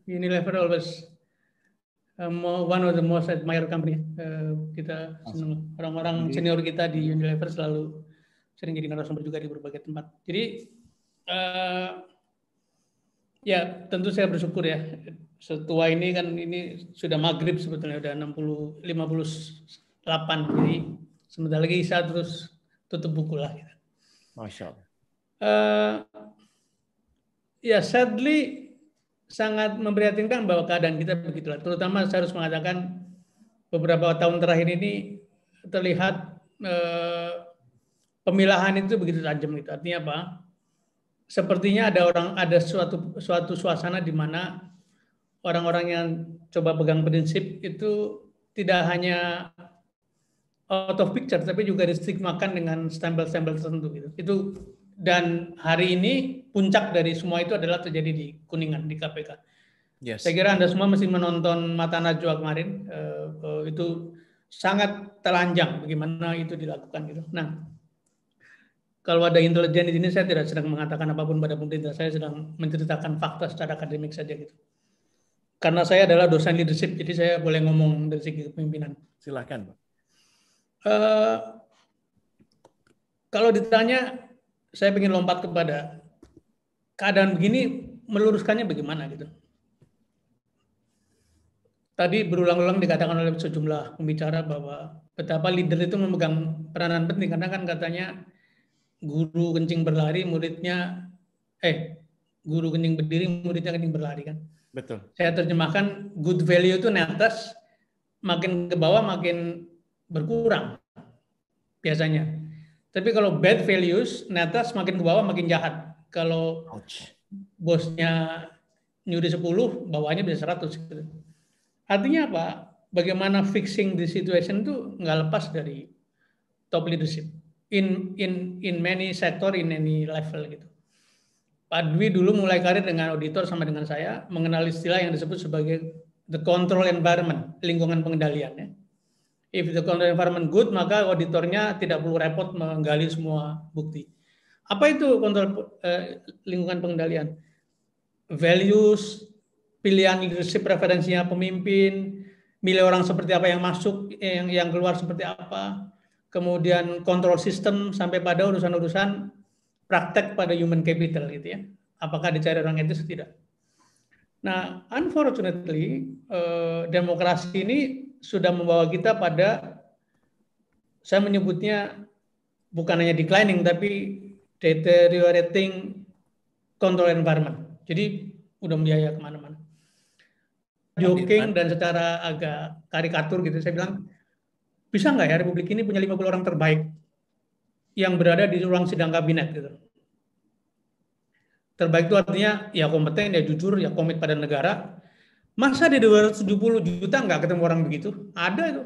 Unilever always one of the most admired company. Kita senang orang-orang senior kita di Unilever selalu sering jadi narasumber juga di berbagai tempat. Jadi ya tentu saya bersyukur ya. Setua ini kan ini sudah maghrib sebetulnya udah 58. Jadi sebentar lagi Isa terus tutup buku lah. Gitu. Masya Allah. Ya sadly sangat memprihatinkan bahwa keadaan kita begitulah. Terutama saya harus mengatakan beberapa tahun terakhir ini terlihat pemilahan itu begitu tajam gitu. Artinya apa? Sepertinya ada suatu suasana di mana orang-orang yang coba pegang prinsip itu tidak hanya out of picture tapi juga distigmakan dengan stempel-stempel tertentu gitu. Itu dan hari ini puncak dari semua itu adalah terjadi di Kuningan di KPK. Yes. Saya kira Anda semua mesti menonton Mata Najwa kemarin, itu sangat telanjang bagaimana itu dilakukan gitu. Nah, kalau ada intelijen di sini saya tidak sedang mengatakan apapun pada pemerintah, saya sedang menceritakan fakta secara akademik saja gitu. Karena saya adalah dosen leadership, jadi saya boleh ngomong dari segi kepemimpinan. Silakan, Pak. Kalau ditanya, saya ingin lompat kepada keadaan begini, meluruskannya bagaimana gitu. Tadi berulang-ulang dikatakan oleh sejumlah pembicara bahwa betapa leader itu memegang peranan penting karena kan katanya guru kencing berlari, guru kencing berdiri, muridnya kencing berlari kan. Betul. Saya terjemahkan good value itu netes, makin ke bawah makin berkurang biasanya. Tapi kalau bad values, netes makin ke bawah makin jahat. Kalau bosnya nyuri 10, bawahnya bisa 100. Gitu. Artinya apa? Bagaimana fixing the situation itu nggak lepas dari top leadership in many sector, in any level gitu. Pak Dwi dulu mulai karir dengan auditor sama dengan saya mengenal istilah yang disebut sebagai the control environment, lingkungan pengendalian. Ya. If the control environment good, maka auditornya tidak perlu repot menggali semua bukti. Apa itu kontrol lingkungan pengendalian? Values, pilihan leadership, preferensinya pemimpin, milih orang seperti apa yang masuk, yang keluar seperti apa, kemudian kontrol sistem sampai pada urusan-urusan praktek pada human capital gitu ya. Apakah dicari orang etis atau tidak? Nah, unfortunately, demokrasi ini sudah membawa kita pada, saya menyebutnya bukan hanya declining, tapi deteriorating control environment. Jadi udah biaya kemana-mana. Joking dan secara agak karikatur gitu, saya bilang, bisa nggak ya Republik ini punya 50 orang terbaik yang berada di ruang sidang kabinet gitu. Terbaik itu artinya ya kompeten, ya jujur, ya komit pada negara. Masa di 270 juta nggak ketemu orang begitu? Ada itu.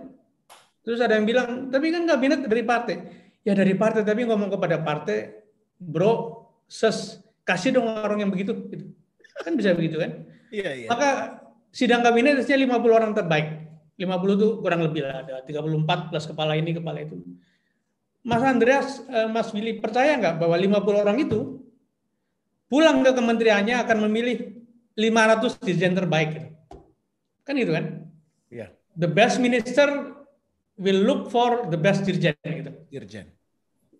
Terus ada yang bilang, tapi kan kabinet dari partai. Ya dari partai, tapi ngomong kepada partai, bro, kasih dong orang yang begitu. Gitu. Kan bisa begitu kan? Iya. Maka sidang kabinet isinya 50 orang terbaik. 50 itu kurang lebih lah, ada 34 plus kepala ini, kepala itu. Mas Andreas, Mas Willy, percaya nggak bahwa 50 orang itu pulang ke kementeriannya akan memilih 500 dirjen terbaik gitu. Kan gitu kan? Iya. The best minister will look for the best dirjen gitu. Dirjen.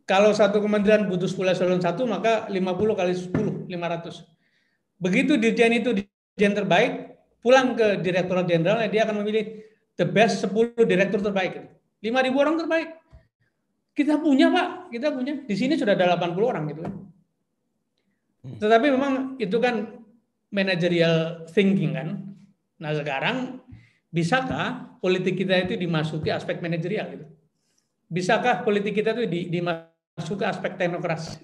Kalau satu kementerian butuh 10 eselon 1, maka 50 kali 10, 500. Begitu dirjen itu dirjen terbaik, pulang ke direktorat jenderal, dia akan memilih the best 10 direktur terbaik gitu. 5.000 orang terbaik. Kita punya, Pak. Kita punya. Di sini sudah ada 80 orang gitu kan. Tetapi memang itu kan managerial thinking kan. Nah sekarang bisakah politik kita itu dimasuki aspek manajerial gitu? Bisakah politik kita itu dimasuki aspek teknokrasi?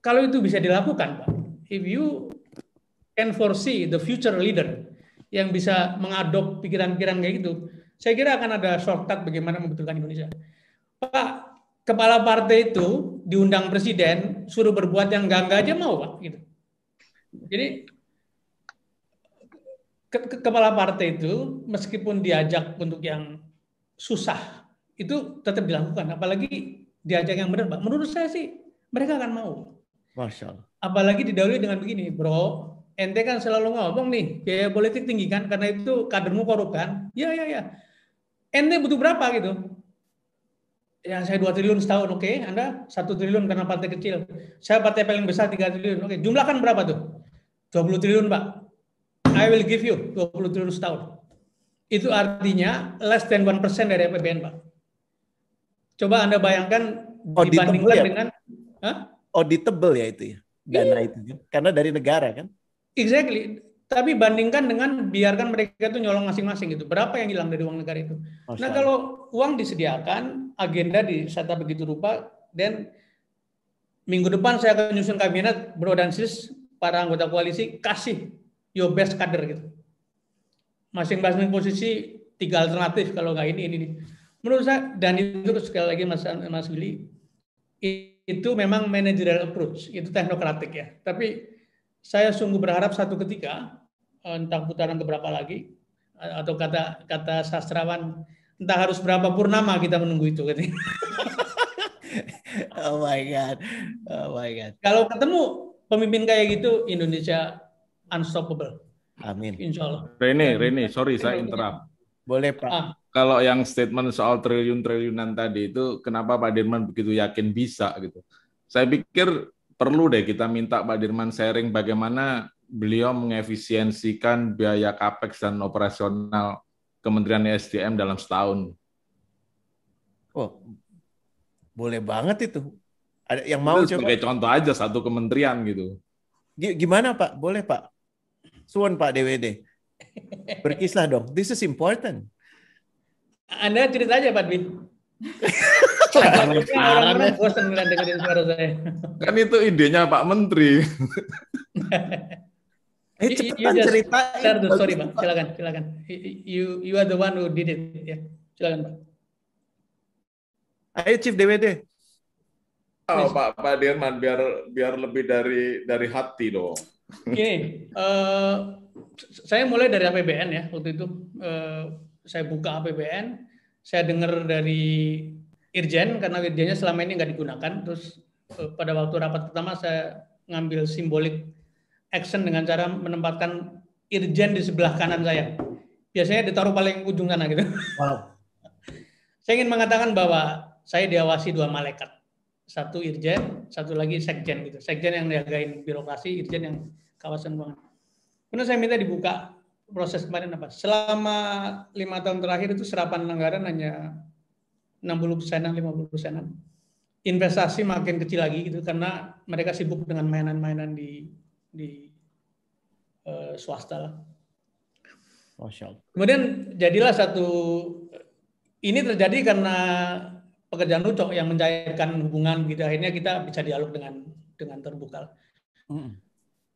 Kalau itu bisa dilakukan, Pak, if you can foresee the future leader yang bisa mengadop pikiran-pikiran kayak gitu, saya kira akan ada shortcut bagaimana membetulkan Indonesia. Pak, kepala partai itu diundang presiden, suruh berbuat yang enggak aja mau, Pak, gitu. Jadi kepala partai itu meskipun diajak untuk yang susah itu tetap dilakukan, apalagi diajak yang benar, Pak. Menurut saya sih mereka akan mau. Masya Allah. Apalagi didahului dengan begini, bro, ente kan selalu ngomong nih, biaya politik tinggi kan, karena itu kadermu korup kan? Ya. Ente butuh berapa gitu? Ya saya 2 triliun setahun, oke. Anda 1 triliun karena partai kecil. Saya partai paling besar 3 triliun, oke. Jumlahkan berapa tuh? 20 triliun, Pak. I will give you 20 triliun setahun. Itu artinya less than 1% dari APBN, Pak. Coba Anda bayangkan dibandingkan ya, dengan... auditable ya itu ya, dana itu kan? Karena dari negara kan? Exactly. Tapi bandingkan dengan biarkan mereka itu nyolong masing-masing gitu. Berapa yang hilang dari uang negara itu? Nah, kalau uang disediakan, agenda disata begitu rupa, dan minggu depan saya akan nyusun kabinet, bro dan sis, para anggota koalisi, kasih your best kader gitu. Masing-masing posisi 3 alternatif, kalau nggak ini. Menurut saya, dan itu sekali lagi Mas Willy, itu memang managerial approach, itu teknokratik ya. Tapi saya sungguh berharap satu ketika, entah putaran keberapa lagi, atau kata sastrawan, entah harus berapa purnama kita menunggu itu. Oh my God. Kalau ketemu pemimpin kayak gitu, Indonesia unstoppable. Amin. Insya Allah. Rene, sorry saya interrupt. Boleh Pak. Kalau yang statement soal triliun-triliunan tadi itu, kenapa Pak Dirman begitu yakin bisa gitu? Saya pikir perlu deh kita minta Pak Dirman sharing bagaimana beliau mengefisiensikan biaya capex dan operasional Kementerian SDM dalam setahun. Oh, boleh banget itu. Ada yang mau itu sebagai contoh aja satu kementerian gitu. Gimana Pak? Boleh Pak? Suwon Pak DWD. Berkislah dong. This is important. Anda cerita aja Pak Dwi. Orang-orang bosan dengerin suara saya. Kan itu idenya Pak Menteri. Cepetan cerita. Sorry Pak, silakan. You are the one who did it. Ya, silakan Pak. Ayo Chief DWD. Oh, Pak Dirman biar lebih dari hati dong. Gini, saya mulai dari APBN ya waktu itu. Saya buka APBN, saya dengar dari Irjen karena Irjennya selama ini nggak digunakan. Terus pada waktu rapat pertama saya ngambil simbolik action dengan cara menempatkan Irjen di sebelah kanan saya. Biasanya ditaruh paling ujung sana gitu. Wow. Saya ingin mengatakan bahwa saya diawasi 2 malaikat. Satu Irjen, satu lagi Sekjen gitu. Sekjen yang jagain birokrasi, Irjen yang kawasan keuangan. Kemudian saya minta dibuka proses kemarin apa? Selama 5 tahun terakhir itu serapan anggaran hanya 60%-an, 50%-an. Investasi makin kecil lagi gitu karena mereka sibuk dengan mainan-mainan di swasta lah. Kemudian jadilah ini terjadi karena pekerjaan Ucok yang mencairkan hubungan gitu. Akhirnya kita bisa dialog dengan terbuka.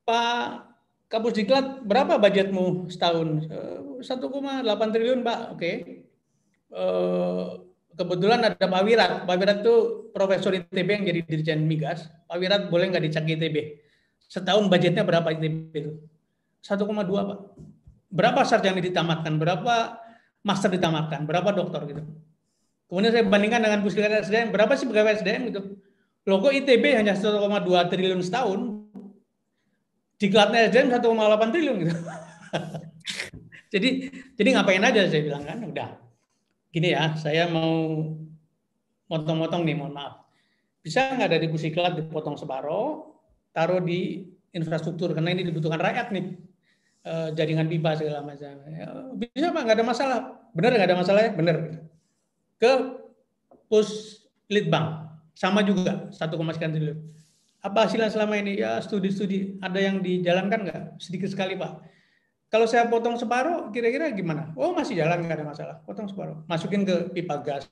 Pak Kapus Diklat, berapa budgetmu setahun? 1,8 triliun, Pak. Oke. Kebetulan ada Pak Wirat. Pak Wirat itu profesor ITB yang jadi dirjen migas. Pak Wirat boleh nggak dicek ITB? Setahun budgetnya berapa ITB itu? 1,2, Pak. Berapa sarjana ditamatkan? Berapa master ditamatkan? Berapa doktor gitu? Kemudian saya bandingkan dengan Pusdiklat SDM, berapa sih pegawai SDM gitu? Logo ITB hanya 1,2 triliun setahun, Diklatnya SDM 1,8 triliun gitu. jadi ngapain aja saya bilang kan, udah. Gini ya, saya mau motong-motong nih, mohon maaf. Bisa nggak dari Pusdiklat dipotong separuh, taruh di infrastruktur, karena ini dibutuhkan rakyat nih. Jaringan pipa segala macam. Bisa Pak, nggak ada masalah. Benar nggak ada masalah ya? Benar. Ke Puslitbang sama juga 1,1 triliun. Apa hasilnya selama ini? Ya studi-studi. Ada yang dijalankan nggak? Sedikit sekali Pak. Kalau saya potong separuh, kira-kira gimana? Oh masih jalan, nggak ada masalah. Potong separuh, masukin ke pipa gas.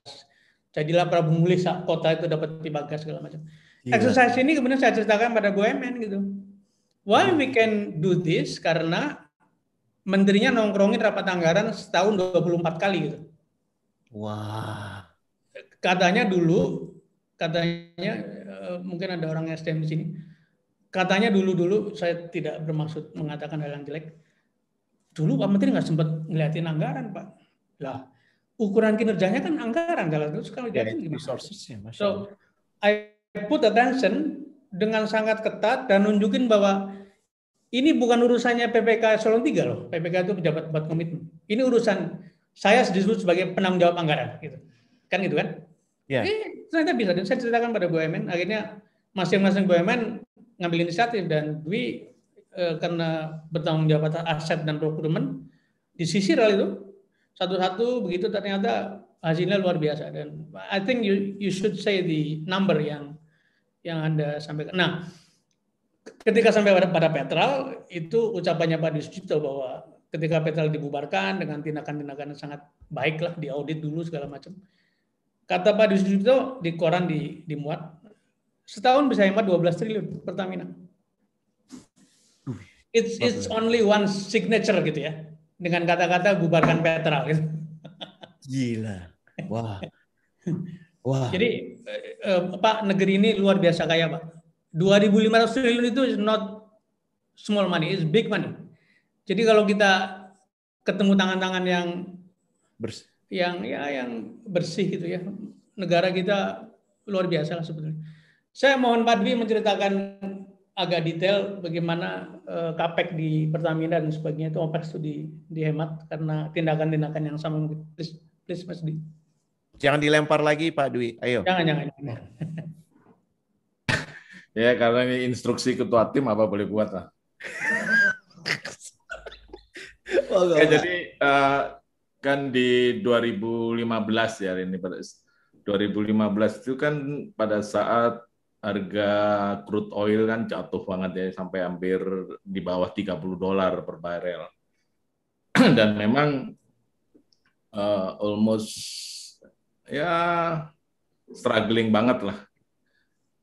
Jadilah Prabu Mulih kota itu dapat pipa gas segala macam. Exercise ini kemudian saya ceritakan pada BUMN gitu. Why we can do this? Karena menterinya nongkrongin rapat anggaran setahun 24 kali gitu. Wah. Katanya mungkin ada orang SDM di sini. Katanya dulu saya tidak bermaksud mengatakan hal yang jelek. Dulu Pak Menteri nggak sempat ngeliatin anggaran Pak. Lah, ukuran kinerjanya kan anggaran terus kalau jadi gimana? So I put attention dengan sangat ketat dan nunjukin bahwa ini bukan urusannya PPK Eselon 3 loh. PPK itu pejabat buat komitmen. Ini urusan saya disebut sebagai penanggung jawab anggaran gitu. Kan gitu kan? Ya. Ternyata bisa, dan saya ceritakan pada BUMN, akhirnya masing-masing BUMN ngambil inisiatif, dan Dwi karena bertanggung jawab atas aset dan procurement disisir hal itu satu-satu, begitu ternyata hasilnya luar biasa. Dan I think you should say the number yang Anda sampaikan. Nah, ketika sampai pada Petral, itu ucapannya Pak Disjito bahwa ketika Petral dibubarkan dengan tindakan-tindakan yang sangat baik lah, diaudit dulu segala macam. Kata Pak Disjito di koran dimuat, setahun bisa hemat 12 triliun Pertamina. It's only one signature gitu ya, dengan kata-kata bubarkan Petral gitu. Gila. Wah. Wah. Jadi Pak, negeri ini luar biasa kaya Pak. 2.500 triliun itu is not small money, it's big money. Jadi kalau kita ketemu tangan-tangan yang bersih, yang bersih gitu ya, negara kita luar biasa lah sebetulnya. Saya mohon Pak Dwi menceritakan agak detail bagaimana Capex di Pertamina dan sebagainya itu OPEX itu dihemat karena tindakan-tindakan yang sama. Please Mas Dwi. Jangan dilempar lagi Pak Dwi, ayo. Jangan. Ya, karena ini instruksi ketua tim, apa boleh buat lah. Ya, jadi kan di 2015 ya, ini pada 2015 itu kan pada saat harga crude oil kan jatuh banget ya, sampai hampir di bawah $30 per barel. Dan memang almost ya struggling banget lah.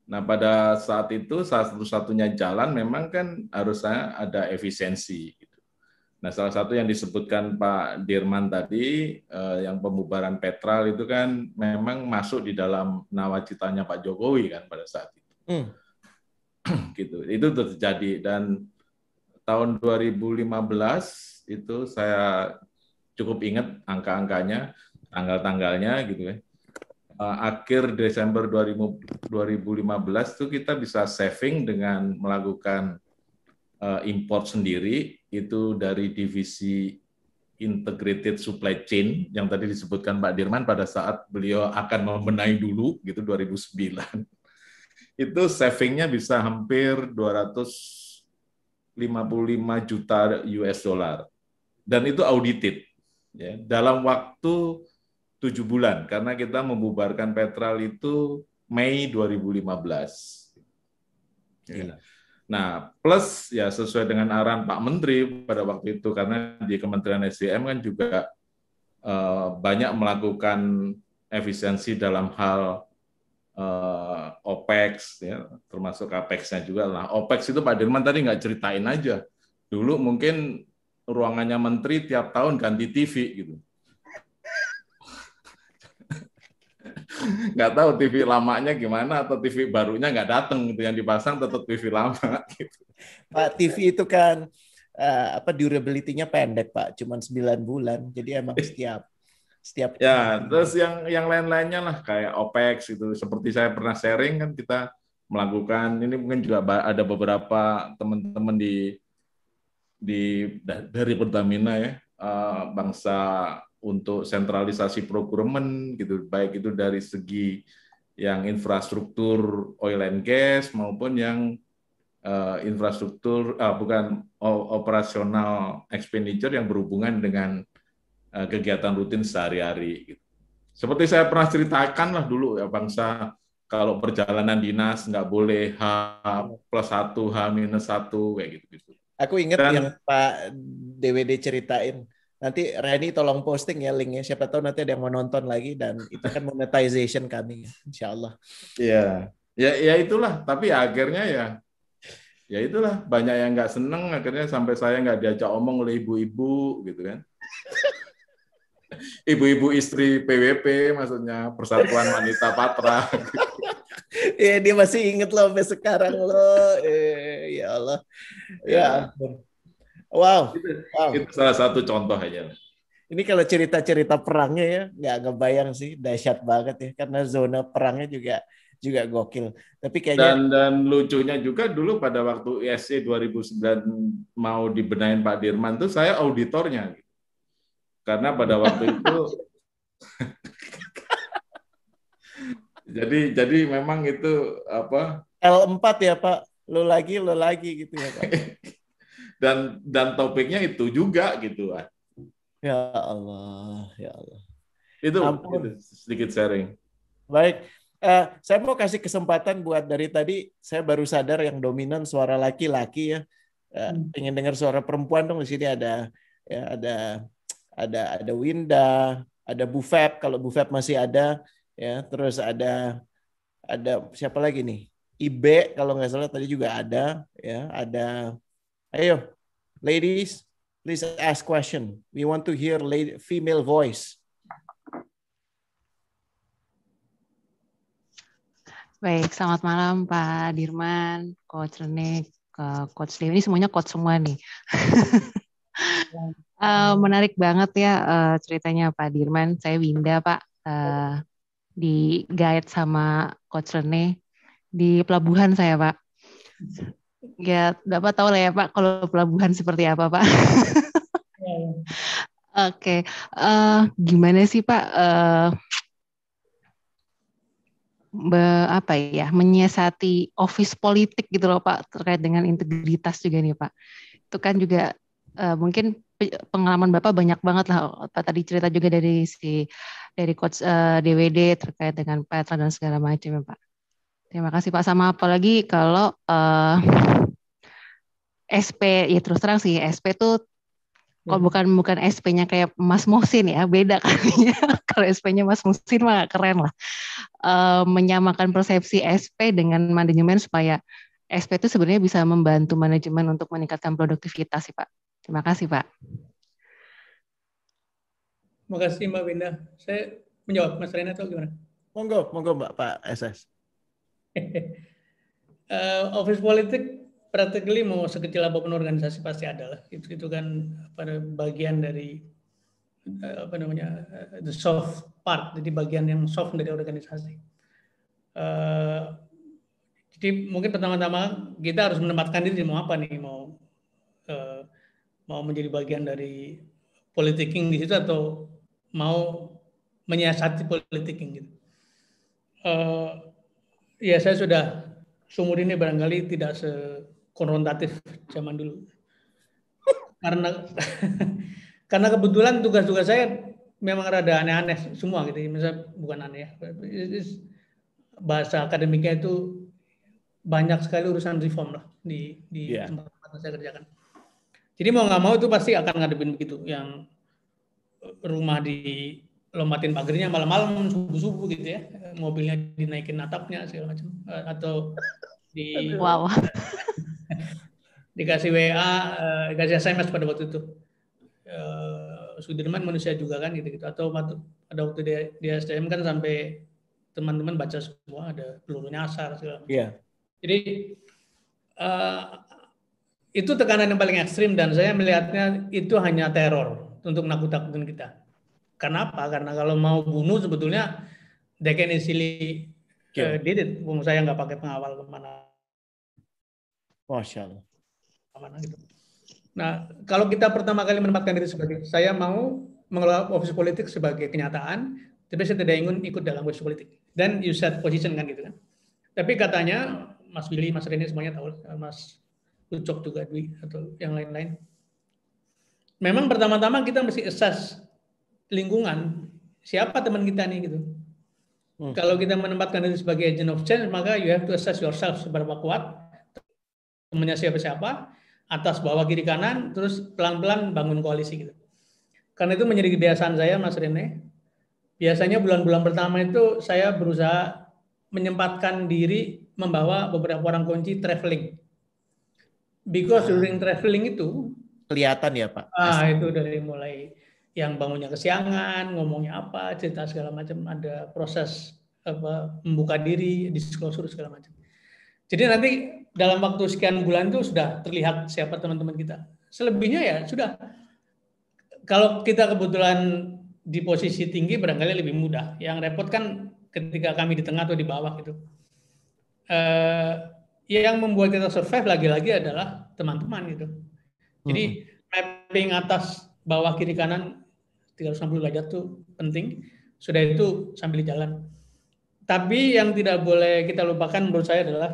Nah, pada saat itu satu-satunya jalan memang kan harusnya ada efisiensi. Nah, salah satu yang disebutkan Pak Dirman tadi, yang pembubaran Petral itu kan memang masuk di dalam nawacitanya Pak Jokowi kan pada saat itu. Gitu. Itu terjadi, dan tahun 2015 itu saya cukup ingat angka-angkanya, tanggal-tanggalnya gitu ya. Akhir Desember 2015 itu kita bisa saving dengan melakukan import sendiri, itu dari divisi integrated supply chain yang tadi disebutkan Pak Dirman pada saat beliau akan membenahi dulu gitu 2009. Itu savingnya bisa hampir 255 juta US dollar, dan itu audited ya, dalam waktu 7 bulan, karena kita membubarkan Petral itu Mei 2015. Ya. Nah, plus ya sesuai dengan arahan Pak Menteri pada waktu itu, karena di Kementerian SDM kan juga banyak melakukan efisiensi dalam hal OPEX, ya, termasuk CAPEX-nya juga lah. OPEX itu Pak Dirman tadi nggak ceritain aja. Dulu mungkin ruangannya Menteri tiap tahun ganti TV gitu. Nggak tahu TV lamanya gimana atau TV barunya nggak datang gitu, yang dipasang tetap TV lama gitu. Pak, TV itu kan durability-nya pendek Pak, cuma 9 bulan. Jadi emang setiap ya, terus yang lain-lainnya lah kayak OPEX itu, seperti saya pernah sharing kan, kita melakukan ini, mungkin juga ada beberapa teman-teman dari Pertamina ya, bangsa untuk sentralisasi procurement gitu, baik itu dari segi yang infrastruktur oil and gas maupun yang infrastruktur operasional expenditure yang berhubungan dengan kegiatan rutin sehari-hari. Gitu. Seperti saya pernah ceritakan lah dulu ya, bangsa kalau perjalanan dinas nggak boleh H+1, H-1 kayak gitu. Aku ingat yang Pak DWD ceritain. Nanti Reni tolong posting ya linknya, siapa tahu nanti ada yang mau nonton lagi, dan itu kan monetization kami, insya Allah. Iya, ya itulah. Tapi akhirnya ya itulah, banyak yang nggak seneng, akhirnya sampai saya nggak diajak omong oleh ibu-ibu gitu kan. Ibu-ibu istri PWP, maksudnya Persatuan Wanita Patra. Iya, dia masih inget loh sampai sekarang loh. Ya Allah. Ya. Wow. Itu salah satu contoh aja. Ini kalau cerita-cerita perangnya ya, nggak ngebayang sih, dahsyat banget ya. Karena zona perangnya juga juga gokil. Tapi kayaknya Dan lucunya juga dulu pada waktu ISC 2009 mau dibenahin Pak Dirman tuh saya auditornya. Karena pada waktu itu jadi memang itu apa L4 ya Pak, lo lagi gitu ya Pak. dan topiknya itu juga gitu. Ya Allah, ya Allah. Itu Ampun. sedikit sharing. Baik, saya mau kasih kesempatan buat dari tadi saya baru sadar yang dominan suara laki-laki ya. Pengen dengar suara perempuan dong. Di sini ada ya, ada Winda, ada Bu Feb kalau Bu Feb masih ada ya. Terus ada siapa lagi nih? Ibe kalau nggak salah tadi juga ada ya. Ayo ladies, please ask question. We want to hear female voice. Baik, selamat malam Pak Dirman, Coach Rene, Coach Dewi. Ini semuanya coach semua nih. Menarik banget ya ceritanya Pak Dirman. Saya Winda Pak, di guide sama Coach Rene di pelabuhan saya Pak. Ya, Bapak tahu lah ya Pak, kalau pelabuhan seperti apa Pak. Oke, gimana sih Pak menyiasati office politik gitu loh Pak, terkait dengan integritas juga nih Pak. Itu kan juga mungkin pengalaman Bapak banyak banget lah. Tadi cerita juga dari Coach DWD terkait dengan Petra dan segala macam ya Pak. Terima kasih Pak. Sama apalagi kalau SP, ya terus terang sih SP tuh kalau bukan SP-nya kayak Mas Muhsin ya, beda kali ya. Kalau SP-nya Mas Muhsin mah keren lah. Menyamakan persepsi SP dengan manajemen supaya SP itu sebenarnya bisa membantu manajemen untuk meningkatkan produktivitas sih Pak. Terima kasih Pak. Terima kasih Mbak Winda. Saya menjawab Mas Rena atau gimana? Monggo Mbak Pak SS. Office politik practically mau sekecil apapun organisasi pasti ada lah. Itu kan pada bagian dari the soft part, jadi bagian yang soft dari organisasi. Jadi mungkin pertama-tama kita harus menempatkan diri mau apa nih, mau menjadi bagian dari politicking di situ atau mau menyiasati politicking gitu. Ya saya sudah seumur ini barangkali tidak sekonfrontatif zaman dulu. Karena kebetulan tugas-tugas saya memang rada aneh-aneh semua gitu. Misalnya bukan aneh ya. Bahasa akademiknya itu banyak sekali urusan reform lah di tempat-tempat yang saya kerjakan. Jadi mau nggak mau itu pasti akan ngadepin begitu. Yang rumah dilompatin pagernya malam-malam subuh-subuh gitu ya. Mobilnya dinaikin atapnya segala macam. Atau dikasih WA, dikasih SMS pada waktu itu. Sudirman manusia juga kan gitu. Atau pada waktu di SDM kan sampai teman-teman baca semua ada peluru nyasar segala macam. Yeah. Jadi itu tekanan yang paling ekstrim dan saya melihatnya itu hanya teror untuk nakut-nakutin kita. Kenapa? Karena kalau mau bunuh sebetulnya they can easily did it. Saya nggak pakai pengawal kemana. Masya Allah. Gitu. Nah, kalau kita pertama kali menempatkan diri sebagai saya mau mengelola office politik sebagai kenyataan, tapi saya tidak ingin ikut dalam office politik. Dan you set position kan gitu kan. Tapi katanya Mas Billy, Mas Reni semuanya tahu, Mas Ucok juga Dwi atau yang lain-lain. Memang pertama-tama kita mesti assess lingkungan, siapa teman kita nih gitu. Kalau kita menempatkan diri sebagai agent of change, maka you have to assess yourself seberapa kuat, temannya siapa-siapa, atas bawah kiri kanan, terus pelan-pelan bangun koalisi gitu. Karena itu menjadi kebiasaan saya, Mas Rene. Biasanya bulan-bulan pertama itu saya berusaha menyempatkan diri membawa beberapa orang kunci traveling. Because during traveling itu kelihatan ya Pak. Itu dari mulai yang bangunnya kesiangan, ngomongnya apa, cerita segala macam, ada proses membuka diri, disclosure segala macam. Jadi nanti dalam waktu sekian bulan itu sudah terlihat siapa teman-teman kita. Selebihnya ya sudah. Kalau kita kebetulan di posisi tinggi barangkali lebih mudah. Yang repot kan ketika kami di tengah atau di bawah gitu. yang membuat kita survive lagi-lagi adalah teman-teman gitu. Jadi mapping atas, bawah, kiri, kanan 360 derajat tuh penting. Sudah itu sambil jalan. Tapi yang tidak boleh kita lupakan menurut saya adalah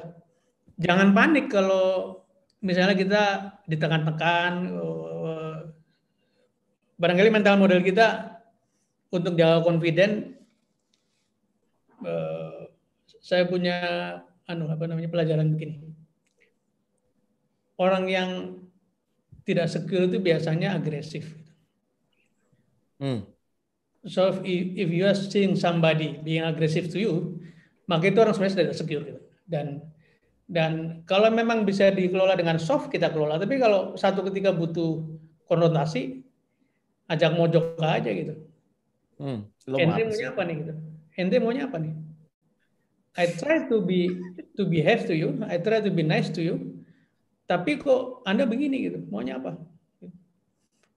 jangan panik kalau misalnya kita ditekan-tekan. Barangkali mental model kita untuk jaga confident. Saya punya pelajaran begini. Orang yang tidak secure itu biasanya agresif. So if you are seeing somebody being aggressive to you, maka itu orang sebenarnya tidak secure gitu. Dan kalau memang bisa dikelola dengan soft, kita kelola. Tapi kalau satu ketika butuh konfrontasi, ajak mojok aja gitu. Ente maunya apa nih gitu? Ente maunya apa nih? I try to behave to you, I try to be nice to you, tapi kok Anda begini gitu, maunya apa?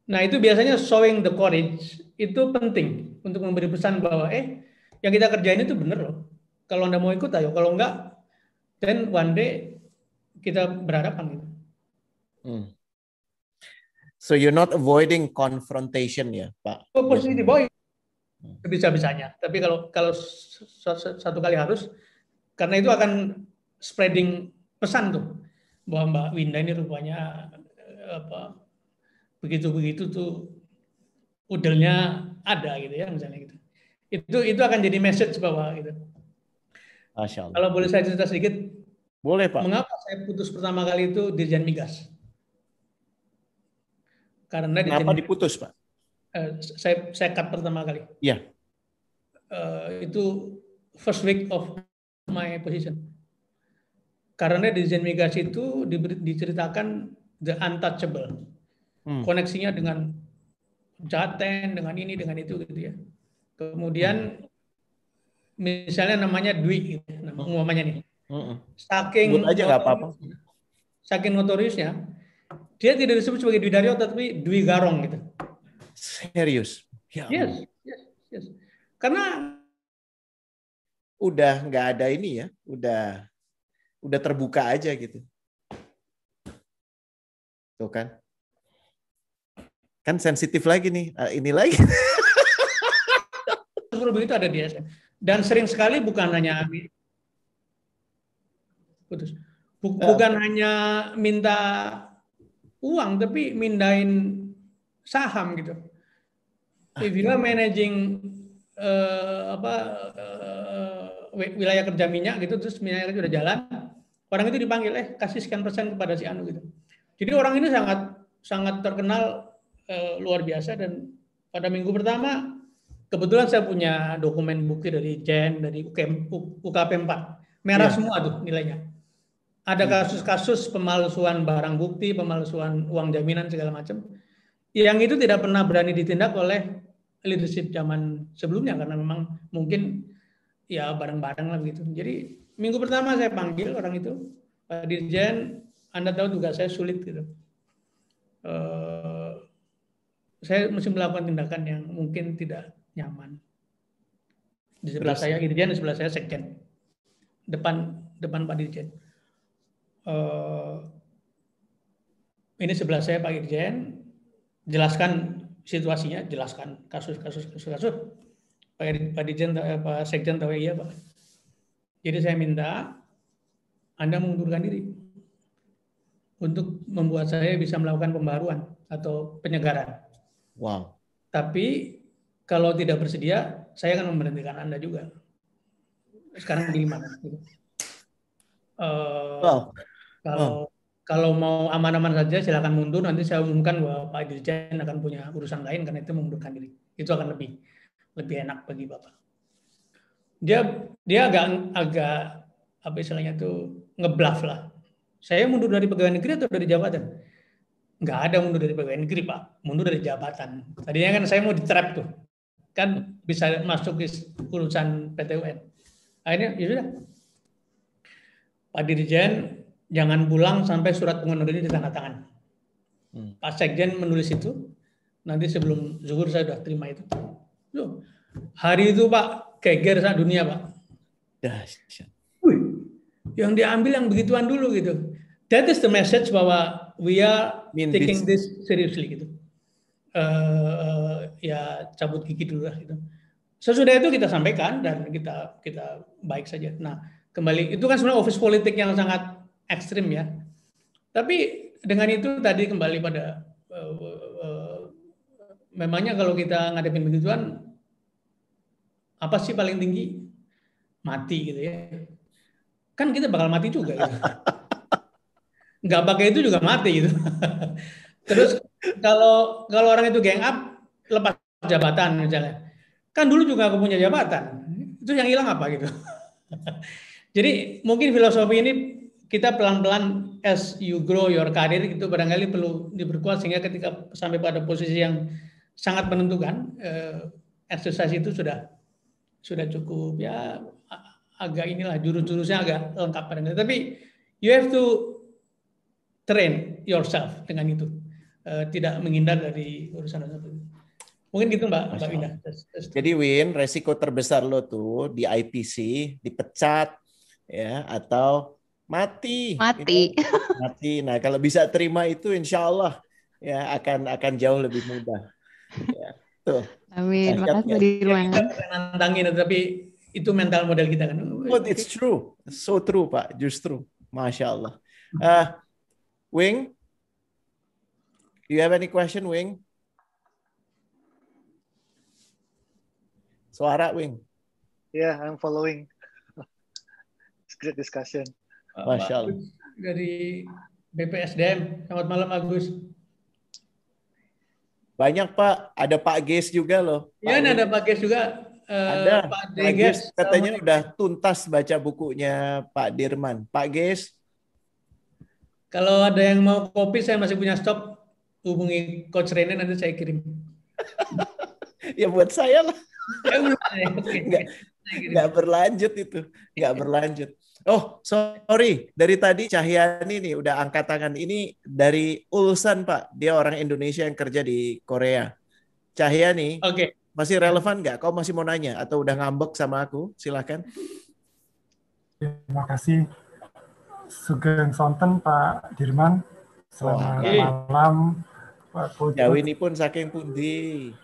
Nah itu biasanya showing the courage, itu penting untuk memberi pesan bahwa yang kita kerjain itu bener loh. Kalau Anda mau ikut ayo, kalau enggak, then one day kita berhadapan gitu. So you're not avoiding confrontation ya, Pak? Posisi di bawah bisa-bisanya, tapi kalau satu kali harus, karena itu akan spreading pesan tuh bahwa Mbak Winda ini rupanya begitu tuh udelnya ada gitu ya misalnya gitu. Itu akan jadi message bahwa gitu. Masya Allah. Kalau boleh saya cerita sedikit. Boleh Pak. Mengapa saya putus pertama kali itu Dirjen Migas? Karena kenapa diputus Pak? Saya cut pertama kali. Iya. Itu first week of my position. Karena Dirjen Migas itu diceritakan the untouchable. Koneksinya dengan Jateng, dengan ini, dengan itu gitu ya. Kemudian misalnya namanya Dwi gitu, namanya nih. Saking aja nggak apa-apa. Saking notoriusnya, dia tidak disebut sebagai Dwi Daryo tapi Dwi Garong gitu. Serius? Ya, yes. Karena udah nggak ada ini ya, udah terbuka aja gitu. Tuh kan? Kan sensitif lagi nih, ini lagi. Begitu ada di SM. Dan sering sekali bukan hanya hanya minta uang, tapi mindahin saham gitu. If you are managing wilayah kerja minyak gitu, terus minyak sudah jalan, orang itu dipanggil, kasih sekian persen kepada si Anu gitu. Jadi orang ini sangat terkenal luar biasa. Dan pada minggu pertama kebetulan saya punya dokumen bukti dari JEN, dari UKP 4, merah semua tuh nilainya. Ada kasus-kasus pemalsuan barang bukti, pemalsuan uang jaminan segala macam, yang itu tidak pernah berani ditindak oleh leadership zaman sebelumnya karena memang mungkin ya bareng-bareng lah gitu. Jadi minggu pertama saya panggil orang itu, Pak Dirjen, Anda tahu tugas saya sulit gitu. Saya mesti melakukan tindakan yang mungkin tidak nyaman. Di sebelah saya Dirjen, di sebelah saya Sekjen. Depan Pak Dirjen. Ini sebelah saya Pak Dirjen, jelaskan situasinya, jelaskan kasus. Pak Dirjen, Pak Sekjen tahu iya Pak. Jadi saya minta Anda mengundurkan diri untuk membuat saya bisa melakukan pembaruan atau penyegaran. Wow. Tapi kalau tidak bersedia, saya akan memberhentikan Anda juga. Sekarang di mana? Kalau mau aman-aman saja, silakan mundur. Nanti saya umumkan bahwa Pak Dirjen akan punya urusan lain karena itu mengundurkan diri. Itu akan lebih enak bagi Bapak. Dia agak apa istilahnya itu ngebluff lah. Saya mundur dari pegawai negeri atau dari jabatan? Nggak ada mundur dari pegawai negeri Pak, mundur dari jabatan. Tadinya kan saya mau di-trap tuh, kan bisa masuk ke urusan PT UN. Akhirnya ya sudah, Pak Dirjen jangan pulang sampai surat pengunduran diri ditandatangan. Pak Sekjen menulis itu, nanti sebelum zuhur saya sudah terima itu. Hari itu Pak, geger saat dunia Pak. yang diambil yang begituan dulu gitu. That is the message bahwa we are taking this seriously gitu. Ya cabut gigi dulu lah gitu. Sesudah itu kita sampaikan dan kita baik saja. Nah, kembali itu kan sebenarnya office politik yang sangat ekstrim ya. Tapi dengan itu tadi kembali pada memangnya kalau kita ngadepin begituan apa sih paling tinggi? Mati gitu ya. Kan kita bakal mati juga gitu. Nggak pakai itu juga mati gitu. Terus kalau orang itu gang up lepas jabatan misalnya. Kan dulu juga aku punya jabatan. Itu yang hilang apa gitu. Jadi mungkin filosofi ini kita pelan-pelan as you grow your career itu barangkali perlu diperkuat sehingga ketika sampai pada posisi yang sangat menentukan, exercise itu sudah cukup ya agak inilah jurus-jurusnya agak lengkap barangkali. Tapi you have to train yourself dengan itu, tidak menghindar dari urusan itu. Mungkin gitu Mbak Indah. Jadi Win, resiko terbesar lo tuh di ITC dipecat ya atau mati. Mati. Nah kalau bisa terima itu, insya Allah ya akan jauh lebih mudah. Ya, tuh. Amin. Makasih Pak Dirman. Nantangin, tapi itu mental model kita kan. Oh, it's true, so true Pak, justru, masya Allah. Wing, do you have any question, Wing? Suara, Wing. Yeah, I'm following. It's great discussion. Masya Allah. Dari BPSDM, selamat malam Agus. Banyak Pak, ada Pak Ges juga loh. Iya, ada Pak Ges juga. Ada Pak Ges katanya udah tuntas baca bukunya Pak Dirman. Pak Ges. Kalau ada yang mau kopi, saya masih punya stok. Hubungi Coach Rene, nanti saya kirim. Ya buat saya lah. Nggak berlanjut itu. Nggak berlanjut. Oh, sorry. Dari tadi Cahyani nih udah angkat tangan. Ini dari Ulsan, Pak. Dia orang Indonesia yang kerja di Korea. Cahyani, masih relevan nggak? Kau masih mau nanya? Atau udah ngambek sama aku? Silakan. Terima kasih. Sugeng Sonten, Pak Dirman. Selamat malam, Pak Putut. Jauh ini pun saking pundi.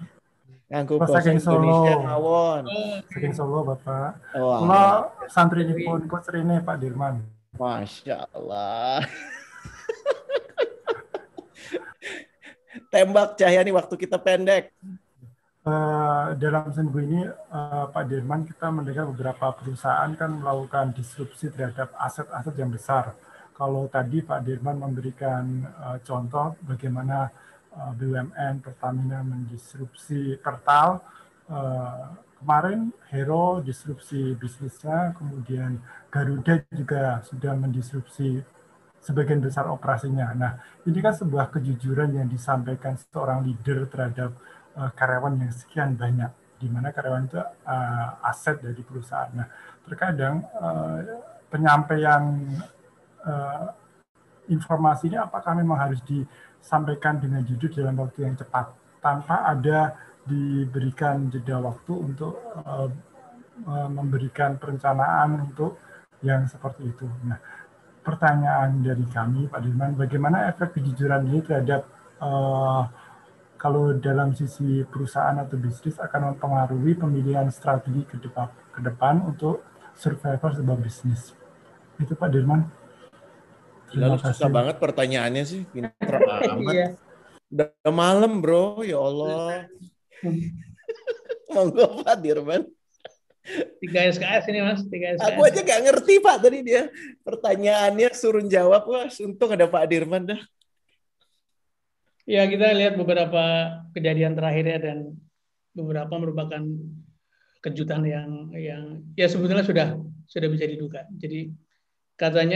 Nganggo basa Indonesia mawon. Saking Solo, Bapak. Kula santrinipun Coach Rene, Pak Dirman. Masya Allah. Tembak Cahyani, waktu kita pendek. Dalam seminggu ini, Pak Dirman, kita mendengar beberapa perusahaan kan melakukan disrupsi terhadap aset-aset yang besar. Kalau tadi Pak Dirman memberikan contoh bagaimana BUMN Pertamina mendisrupsi Pertal, kemarin Hero disrupsi bisnisnya, kemudian Garuda juga sudah mendisrupsi sebagian besar operasinya. Nah, ini kan sebuah kejujuran yang disampaikan seorang leader terhadap karyawan yang sekian banyak, di mana karyawan itu aset dari perusahaan. Nah, terkadang penyampaian informasi ini apakah memang harus disampaikan dengan jujur dalam waktu yang cepat, tanpa ada diberikan jeda waktu untuk memberikan perencanaan untuk yang seperti itu. Nah, pertanyaan dari kami, Pak Dirman, bagaimana efek kejujuran ini terhadap kalau dalam sisi perusahaan atau bisnis akan mempengaruhi pemilihan strategi ke depan untuk survival sebuah bisnis. Itu Pak Dirman. Lalu susah banget pertanyaannya sih, pinter amat. Udah malam bro, ya Allah. Monggo Pak Dirman. 3 SKS ini Mas, 3 SKS. Aku aja gak ngerti Pak tadi dia. Pertanyaannya suruh jawab, wah untung ada Pak Dirman dah. Ya, kita lihat beberapa kejadian terakhirnya dan beberapa merupakan kejutan yang ya sebetulnya sudah bisa diduga. Jadi kata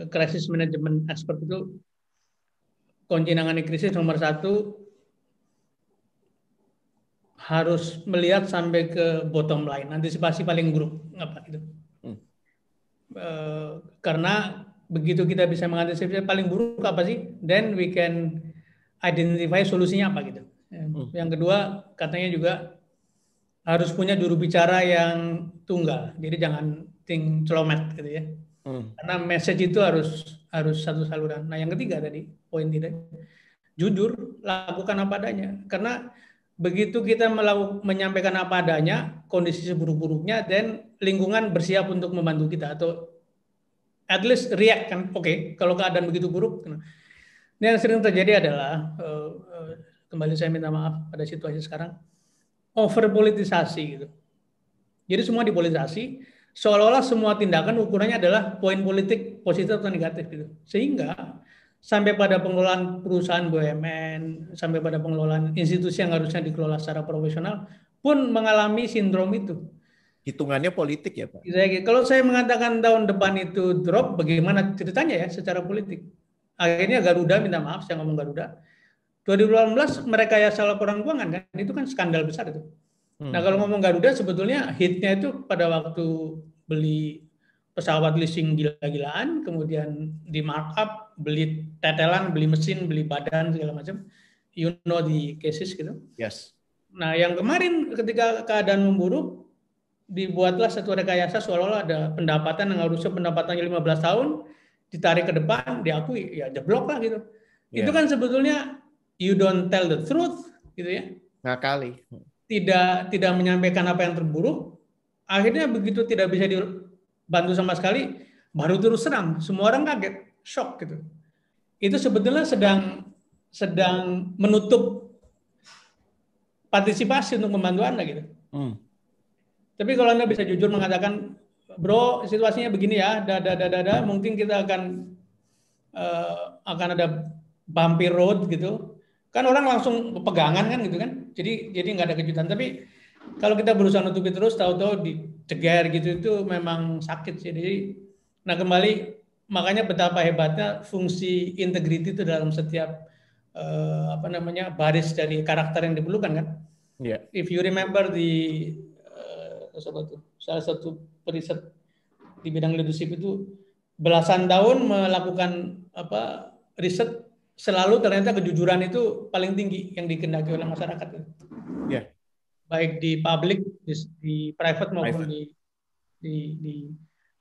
crisis management expert itu kunci nangani krisis nomor 1 harus melihat sampai ke bottom line, antisipasi paling buruk apa gitu. Karena begitu kita bisa mengantisipasi paling buruk apa sih, then we can identify solusinya apa gitu. Yang kedua katanya juga harus punya juru bicara yang tunggal. Jadi jangan marketing celomet gitu ya. Karena message itu harus satu saluran. Nah, yang ketiga tadi poin tidak, jujur, lakukan apa adanya. Karena begitu kita menyampaikan apa adanya, kondisi seburuk-buruknya, dan lingkungan bersiap untuk membantu kita atau at least react kan. Oke, kalau keadaan begitu buruk. Ini yang sering terjadi adalah kembali saya minta maaf pada situasi sekarang, overpolitisasi gitu. Jadi semua dipolitisasi, seolah-olah semua tindakan ukurannya adalah poin politik positif atau negatif gitu. Sehingga sampai pada pengelolaan perusahaan BUMN, sampai pada pengelolaan institusi yang harusnya dikelola secara profesional pun mengalami sindrom itu. Hitungannya politik ya Pak? Kalau saya mengatakan tahun depan itu drop, bagaimana ceritanya ya secara politik? Akhirnya Garuda, minta maaf saya ngomong Garuda, 2018 merekayasa laporan keuangan kan, itu kan skandal besar itu. Nah kalau ngomong Garuda sebetulnya hitnya itu pada waktu beli pesawat leasing gila-gilaan, kemudian di markup, beli tetelan, beli mesin, beli badan segala macam, you know the cases gitu. Yes. Nah yang kemarin ketika keadaan memburuk, dibuatlah satu rekayasa seolah-olah ada pendapatan yang harusnya pendapatannya 15 tahun, ditarik ke depan, diakui, ya jeblok lah gitu. Yeah. Itu kan sebetulnya you don't tell the truth gitu ya. Ngakali. Tidak menyampaikan apa yang terburuk, akhirnya begitu tidak bisa dibantu sama sekali, baru terus serang, semua orang kaget, shock gitu. Itu sebetulnya sedang menutup partisipasi untuk membantu Anda gitu. Tapi kalau Anda bisa jujur mengatakan, bro situasinya begini ya, mungkin kita akan ada bumpy road gitu. Kan orang langsung pegangan kan gitu kan, jadi nggak ada kejutan. Tapi kalau kita berusaha nutupi terus, tahu-tahu diceger gitu, itu memang sakit sih. Jadi, nah kembali makanya betapa hebatnya fungsi integrity itu dalam setiap baris dari karakter yang diperlukan kan. Yeah. If you remember salah satu periset di bidang leadership itu belasan tahun melakukan riset, selalu ternyata kejujuran itu paling tinggi yang dikehendaki oleh masyarakat. Yeah. Baik di publik, di private maupun di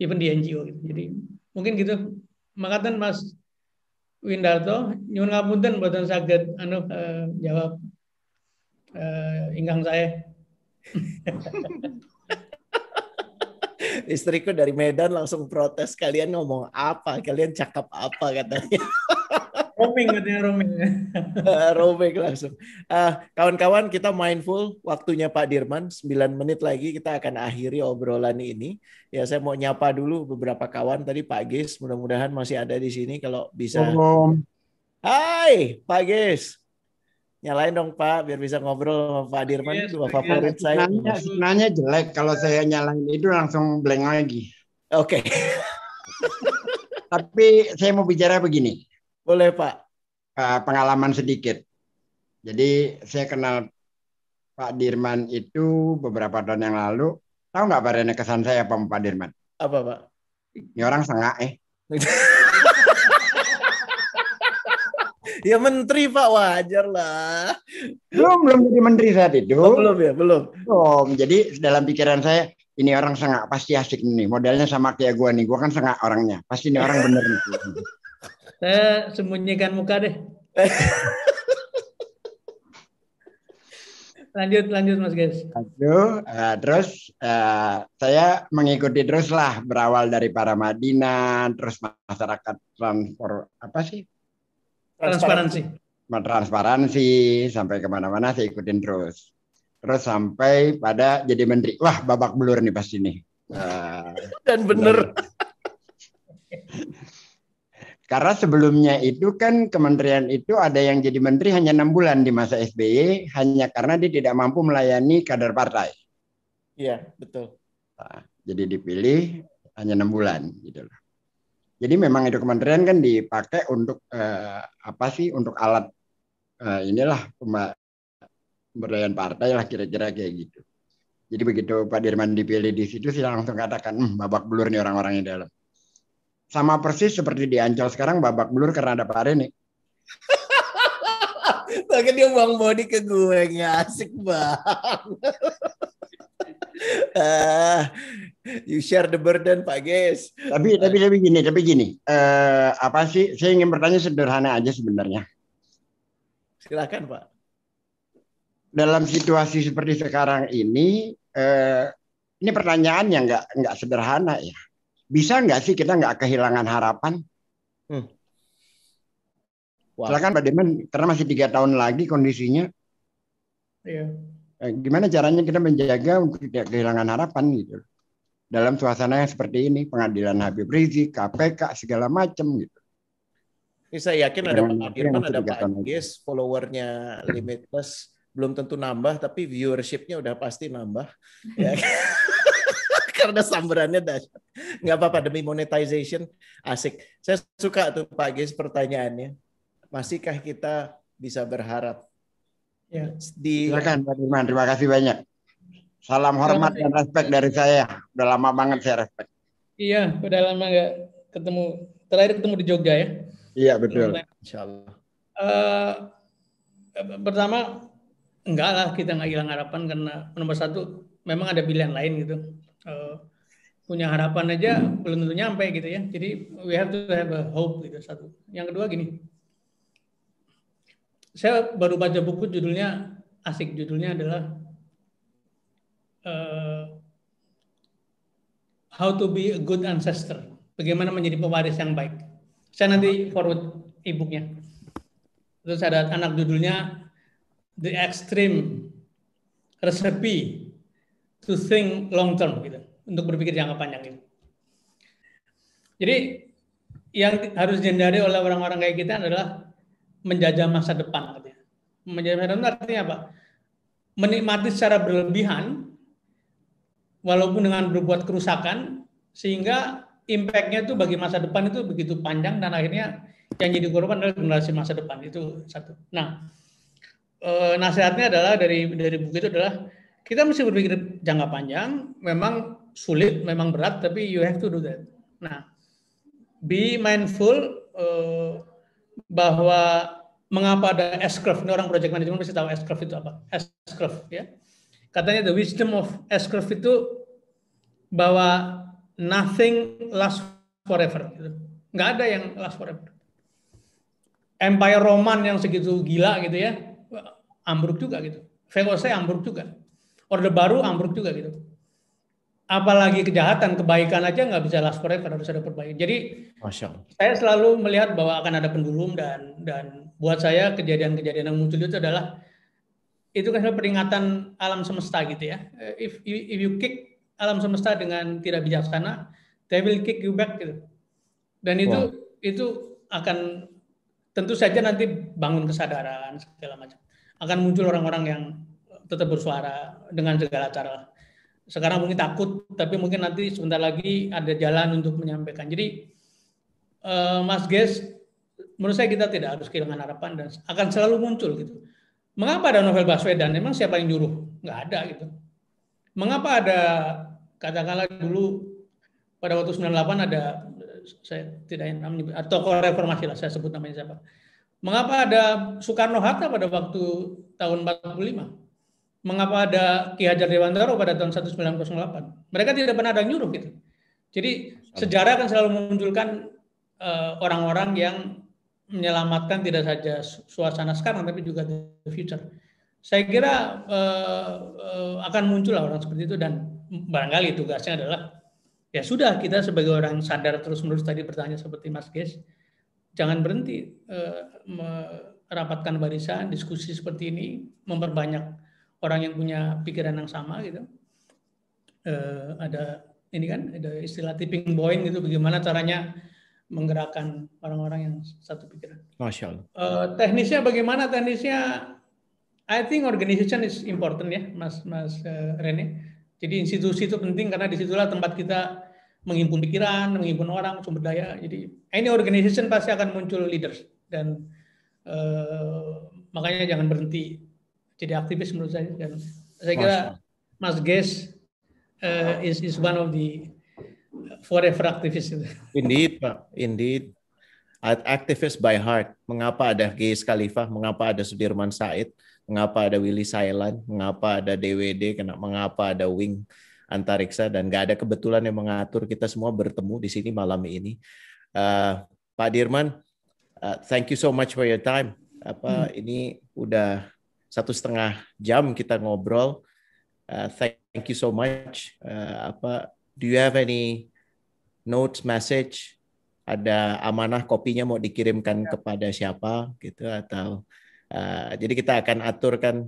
even di NGO. Jadi mungkin gitu. Makatan Mas Windarto, nyuwun ngapunten mboten saged jawab ingkang saya. Istriku dari Medan langsung protes, kalian ngomong apa? Kalian cakap apa katanya? Roaming katanya, roaming. Roaming langsung. Kawan-kawan, kita mindful waktunya Pak Dirman, 9 menit lagi kita akan akhiri obrolan ini. Ya, saya mau nyapa dulu beberapa kawan tadi, Pak Gis, mudah-mudahan masih ada di sini kalau bisa. Hai, Pak Gis. Nyalain dong Pak, biar bisa ngobrol sama Pak Dirman, dua favorit saya. Sebenarnya jelek kalau saya nyalain itu langsung blank lagi. Oke. Tapi saya mau bicara begini. Boleh Pak. Pengalaman sedikit. Jadi saya kenal Pak Dirman itu beberapa tahun yang lalu. Tahu nggak Pak Rene kesan saya apa Pak Dirman? Apa Pak? Ini orang sengak Ya menteri Pak, wajar lah. Belum jadi menteri saat itu. Belum. Jadi dalam pikiran saya, ini orang sengak pasti asik nih. Modelnya sama kayak gue nih. Gue kan sengak orangnya. Pasti ini orang bener nih. Saya sembunyikan muka deh. Lanjut Mas Guys. Terus saya mengikuti terus lah, berawal dari para Madinah, terus masyarakat transparansi sampai kemana-mana saya ikutin terus sampai pada jadi menteri. Wah, babak belur nih pasti nih. Dan bener. Karena sebelumnya itu kan kementerian itu ada yang jadi menteri hanya 6 bulan di masa SBY, hanya karena dia tidak mampu melayani kader partai. Iya, betul. Jadi dipilih hanya 6 bulan gitu loh. Jadi memang itu kementerian kan dipakai untuk untuk alat pemberdayaan partai lah kira-kira kayak gitu. Jadi begitu Pak Dirman dipilih di situ, sih langsung katakan babak belur nih orang-orang di dalam. Sama persis seperti di Ancol sekarang babak belur karena ada Pak Rene. Bahkan dia buang body ke gue, nggak asik banget. You share the burden, Pak Ges. Tapi gini. Apa sih? Saya ingin bertanya sederhana aja sebenarnya. Silakan, Pak. Dalam situasi seperti sekarang ini pertanyaan yang nggak sederhana ya. Bisa nggak sih kita nggak kehilangan harapan? Wow. Silakan Pak Dirman, karena masih 3 tahun lagi kondisinya. Iya. Gimana caranya kita menjaga untuk tidak kehilangan harapan gitu dalam suasana yang seperti ini, pengadilan Habib Rizik, KPK segala macam gitu. Ini saya yakin ada Pak Dirman, ada Pak tahun lagi. Ges, followernya limitless, belum tentu nambah, tapi viewershipnya udah pasti nambah. Ya. Karena samberannya dahsyat. Nggak apa-apa, demi monetization asik. Saya suka tuh Pak Ges pertanyaannya. Masihkah kita bisa berharap? Ya. Silakan Pak Dirman, terima kasih banyak. Salam hormat dan respect dari saya. Udah lama banget saya respect. Iya, udah lama nggak ketemu. Terakhir ketemu di Jogja ya. Iya betul. Insyaallah. Pertama, enggak lah kita nggak hilang harapan karena nomor satu memang ada pilihan lain gitu. Punya harapan aja belum tentu nyampe gitu ya. Jadi we have to have a hope gitu satu. Yang kedua gini. Saya baru baca buku judulnya asik, judulnya adalah How to be a good ancestor. Bagaimana menjadi pewaris yang baik. Saya nanti forward e-booknya. Terus ada anak judulnya The Extreme Recipe to Think Long Term gitu, untuk berpikir jangka panjang gitu. Jadi yang harus dihindari oleh orang-orang kayak kita adalah menjajah masa depan artinya. Menjajah masa depan artinya apa? Menikmati secara berlebihan walaupun dengan berbuat kerusakan sehingga impact-nya itu bagi masa depan itu begitu panjang dan akhirnya yang jadi korban adalah generasi masa depan. Itu satu. Nah, nasihatnya adalah dari buku itu adalah kita mesti berpikir jangka panjang, memang sulit, memang berat, tapi you have to do that. Nah, be mindful bahwa mengapa ada S-curve. Ini orang project management pasti tahu S-curve itu apa. S-curve ya. Katanya the wisdom of S-curve itu bahwa nothing lasts forever. Gitu. Nggak ada yang last forever. Empire Roman yang segitu gila gitu ya, ambruk juga gitu. VOC ambruk juga. Orde Baru ambruk juga gitu. Apalagi kejahatan, kebaikan aja nggak bisa last forever, harus ada perbaikan. Jadi saya selalu melihat bahwa akan ada pendulum dan buat saya kejadian-kejadian yang muncul itu adalah itu kan peringatan alam semesta gitu ya. If you kick alam semesta dengan tidak bijaksana, they will kick you back gitu. Dan itu akan tentu saja nanti bangun kesadaran segala macam. Akan muncul orang-orang yang tetap bersuara dengan segala cara. Sekarang mungkin takut, tapi mungkin nanti sebentar lagi ada jalan untuk menyampaikan. Jadi, Mas Ges, menurut saya kita tidak harus kehilangan harapan dan akan selalu muncul gitu. Mengapa ada Novel Baswedan? Memang siapa yang nyuruh? Nggak ada gitu. Mengapa ada, katakanlah dulu pada waktu 98 ada, saya tidak menyebut, tokoh reformasi lah, saya sebut namanya siapa. Mengapa ada Soekarno-Hatta pada waktu tahun 45? Mengapa ada Ki Hajar Dewantara pada tahun 1908? Mereka tidak pernah ada nyuruh gitu. Jadi sejarah akan selalu memunculkan orang-orang yang menyelamatkan tidak saja suasana sekarang, tapi juga the future. Saya kira akan muncul orang seperti itu dan barangkali tugasnya adalah ya sudah kita sebagai orang sadar terus-menerus tadi bertanya seperti Mas Ges, jangan berhenti merapatkan barisan, diskusi seperti ini, memperbanyak orang yang punya pikiran yang sama gitu. Ada ini kan ada istilah tipping point gitu, bagaimana caranya menggerakkan orang-orang yang satu pikiran. Masya Allah. Teknisnya bagaimana? Teknisnya I think organization is important ya, Mas Rene. Jadi institusi itu penting karena disitulah tempat kita menghimpun pikiran, menghimpun orang, sumber daya. Jadi any organization pasti akan muncul leaders dan makanya jangan berhenti jadi aktivis menurut saya. Dan saya kira Mas Ges is one of the forever activists. Indeed, Pak. Indeed. Activist by heart. Mengapa ada Ges Khalifah? Mengapa ada Sudirman Said? Mengapa ada Willy Sailan? Mengapa ada DWD? Mengapa ada Wing? antariksa dan nggak ada kebetulan yang mengatur kita semua bertemu di sini malam ini. Pak Dirman, thank you so much for your time. Ini udah 1,5 jam kita ngobrol. Thank you so much. Do you have any notes, message? Ada amanah kopinya mau dikirimkan kepada siapa gitu atau jadi kita akan aturkan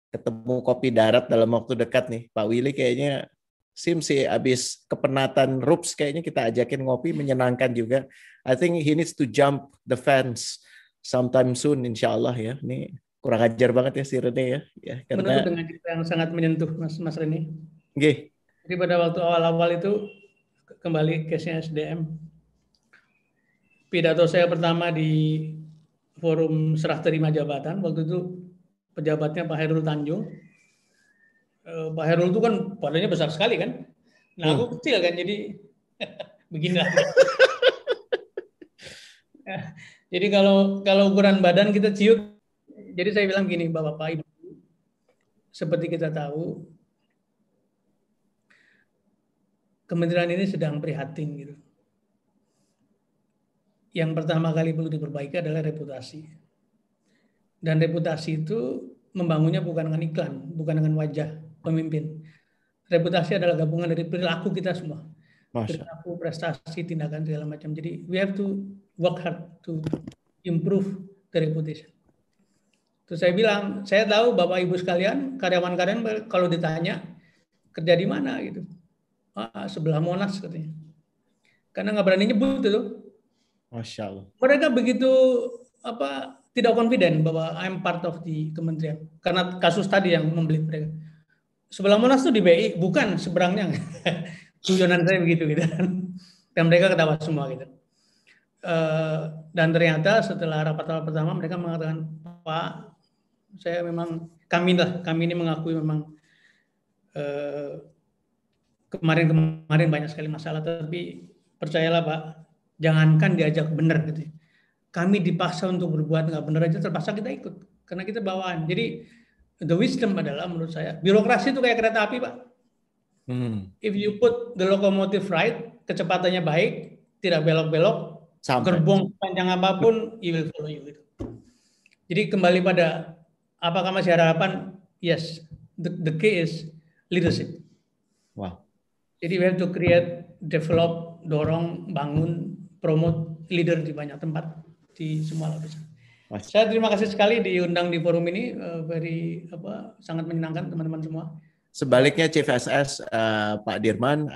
ketemu kopi darat dalam waktu dekat nih. Pak Willy kayaknya sih abis kepenatan RUPS kayaknya kita ajakin ngopi, menyenangkan juga. I think he needs to jump the fence sometime soon insya Allah ya. Ini kurang ajar banget ya si Rene ya karena menutup dengan cerita yang sangat menyentuh Mas Rene. Okay. Jadi pada waktu awal-awal itu kembali case-nya SDM. Pidato saya pertama di forum serah terima jabatan, waktu itu pejabatnya Pak Hairul Tanjung. Pak Hairul itu kan badannya besar sekali kan. Nah aku kecil kan, jadi beginilah. Jadi kalau ukuran badan kita ciut, jadi saya bilang gini, Bapak-Bapak Ibu, seperti kita tahu, kementerian ini sedang prihatin gitu. Yang pertama kali perlu diperbaiki adalah reputasi. Dan reputasi itu membangunnya bukan dengan iklan, bukan dengan wajah pemimpin. Reputasi adalah gabungan dari perilaku kita semua. Perilaku, prestasi, tindakan, segala macam. Jadi we have to work hard to improve the reputation. Terus saya bilang, saya tahu Bapak Ibu sekalian, karyawan-karyawan kalau ditanya kerja di mana gitu. Sebelah Monas katanya. Karena nggak berani nyebut itu. Masya Allah. Mereka begitu tidak confident bahwa I'm part of the kementerian karena kasus tadi yang membelit mereka. Sebelah Monas tuh di BI, bukan seberangnya. Guyonan saya begitu gitu. Dan mereka ketawa semua gitu. Dan ternyata setelah rapat pertama mereka mengatakan, Pak, saya memang kami ini mengakui memang kemarin banyak sekali masalah, tapi percayalah Pak, jangankan diajak benar gitu. Kami dipaksa untuk berbuat nggak benar aja terpaksa kita ikut karena kita bawaan. Jadi the wisdom adalah menurut saya birokrasi itu kayak kereta api Pak. If you put the locomotive right, kecepatannya baik, tidak belok-belok, gerbong panjang apapun, you will follow you gitu. Jadi kembali pada apakah masih ada harapan? Yes, the key is leadership. Wow. Jadi we have to create, develop, dorong, bangun, promote leader di banyak tempat di semua lapisan. Saya terima kasih sekali diundang di forum ini, sangat menyenangkan teman-teman semua. Sebaliknya Chief SS Pak Dirman,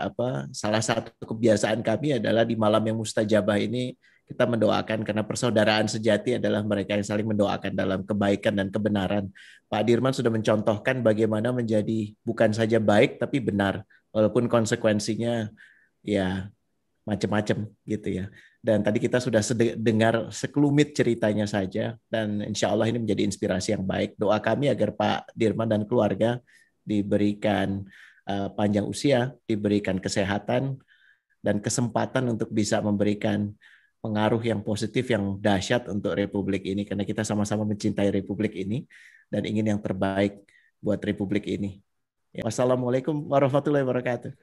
salah satu kebiasaan kami adalah di malam yang mustajabah ini kita mendoakan karena persaudaraan sejati adalah mereka yang saling mendoakan dalam kebaikan dan kebenaran. Pak Dirman sudah mencontohkan bagaimana menjadi bukan saja baik tapi benar walaupun konsekuensinya ya macam-macam gitu ya. Dan tadi kita sudah dengar sekelumit ceritanya saja dan insya Allah ini menjadi inspirasi yang baik. Doa kami agar Pak Dirman dan keluarga diberikan panjang usia, diberikan kesehatan dan kesempatan untuk bisa memberikan pengaruh yang positif yang dahsyat untuk Republik ini karena kita sama-sama mencintai Republik ini dan ingin yang terbaik buat Republik ini. Wassalamualaikum warahmatullahi wabarakatuh.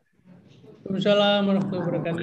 Waalaikumsalam warahmatullahi wabarakatuh.